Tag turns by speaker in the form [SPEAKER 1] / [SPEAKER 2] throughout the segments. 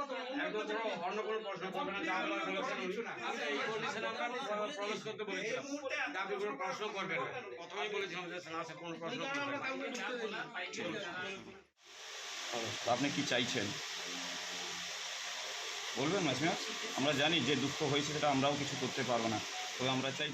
[SPEAKER 1] একদম অন্য কোনো প্রশ্ন করবে না, যা বলেছেন এই কন্ডিশনে আমরা প্রবেশ করতে বলেছিলাম, আপনি কোনো প্রশ্ন করবেন না। প্রথমেই বলেছিলাম যে স্যার কোনো প্রশ্ন করবেন না।
[SPEAKER 2] আপনি কি চাইছেন বলবেন মাসিমা? আমরা জানি যে দুঃখ হয়েছে সেটা আমরাও কিছু করতে পারবো না, তবে আমরা চাই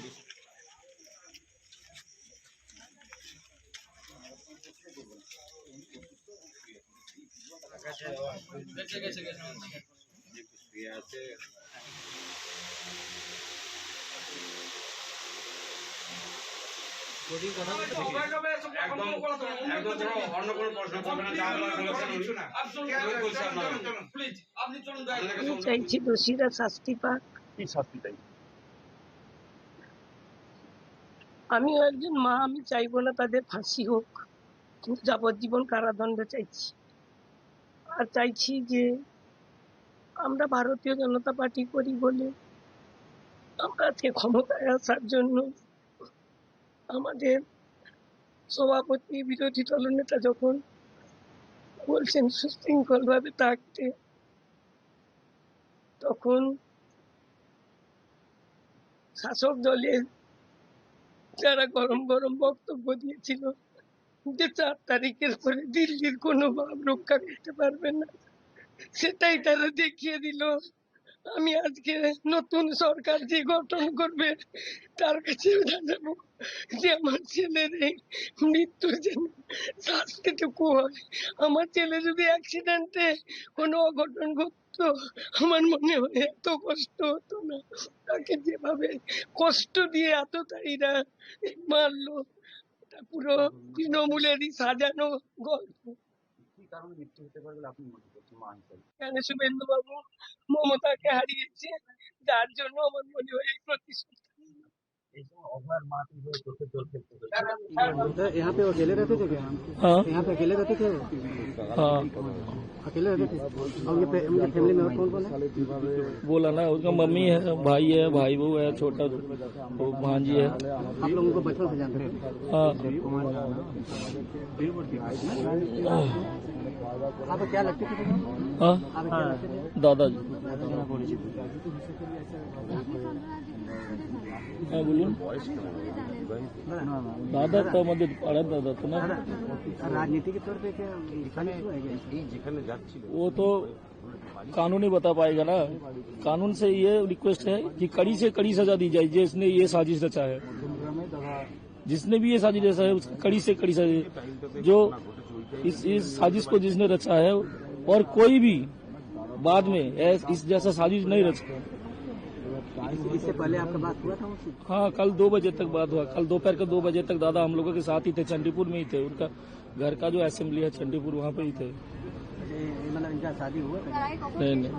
[SPEAKER 1] একদম অন্য কোনো প্রশ্ন করবে না, যা বলেছেন
[SPEAKER 3] আমি চাইছি দোষীরা শাস্তি পাক।
[SPEAKER 2] কি শাস্তি চাই?
[SPEAKER 3] আমিও একজন মা, আমি চাইবো না তাদের ফাঁসি হোক, কিন্তু যাবজ্জীবন কারাদণ্ড চাইছি। আর চাইছি যে আমরা ভারতীয় জনতা পার্টি করি বলে আমরা আজকে ক্ষমতায় আসার জন্য আমাদের সভাপতি বিরোধী দলনেতা যখন বলছেন সুশৃঙ্খল ভাবে থাকতে, তখন শাসক দলের যারা গরম গরম বক্তব্য দিয়েছিল যে 4 তারিখের পরে দিল্লির কোনো ভাব রক্ষা করতে পারবে না, সেটাই তারা দেখিয়ে দিল। আমি আজকে নতুন সরকার যে গঠন করবে তার কাছে জানাবো যে আমার ছেলের এই মৃত্যুর যেন শাস্তিটুকু হয়। আমার ছেলে যদি অ্যাক্সিডেন্টে কোনো অঘটন ঘটতো, আমার মনে হয় এত কষ্ট হতো না। তাকে যেভাবে কষ্ট দিয়ে এতটাইরা মারলো, এটা পুরো তৃণমূলেরই সাজানো গল্প।
[SPEAKER 2] কি কারণে মৃত্যু হতে পারে বলে আপনি মনে করছেন মা হিসেবে?
[SPEAKER 3] কেন শুভেন্দু বাবু মমতাকে হারিয়েছে, যার জন্য আমার মনে হয় এই প্রতিশোধ।
[SPEAKER 2] এই সময় অভয়ের মা কিভাবে চোখের জল ফেলতে
[SPEAKER 4] यहाँ पे अकेले रहते थे क्या?
[SPEAKER 3] हाँ
[SPEAKER 4] यहाँ पे अकेले रहते थे?
[SPEAKER 3] हाँ
[SPEAKER 4] अकेले रहते थे। और उनके फैमिली में और कौन कौन है?
[SPEAKER 3] बोला ना, उसका मम्मी है, भाई है, भाई बहू है, छोटा वो भांजी है।
[SPEAKER 4] आप लोगों को बचपन से जानते थे?
[SPEAKER 3] हाँ
[SPEAKER 4] आप क्या लगते थे?
[SPEAKER 3] हाँ
[SPEAKER 4] आप क्या लगते थे?
[SPEAKER 3] दादाजी। হ্যাঁ বলুন। দাদা তো আমাদের পাড়ার দাদা তো না।
[SPEAKER 4] राजनीति के तौर पे क्या
[SPEAKER 3] वो तो कानून ही बता पाएगा ना। कानून से ये रिक्वेस्ट है कि कड़ी से कड़ी सजा दी जाए जिसने ये साजिश रचा है, जिसने भी ये साजिश रचा है उसकी कड़ी से कड़ी सजा, जो इस साजिश को जिसने रचा है, और कोई भी बाद में इस जैसा साजिश नहीं रचा।
[SPEAKER 4] इससे पहले आपका बात हुआ था उनसे?
[SPEAKER 3] हाँ, कल 2 बजे तक बात हुआ। कल दोपहर के 2 बजे तक दादा हम लोगों के साथ ही थे, चंडीपुर में ही थे। उनका घर का जो असेंबली है चंडीपुर, वहाँ पे ही थे।
[SPEAKER 4] मतलब इनका शादी हुआ था?
[SPEAKER 3] नहीं नहीं।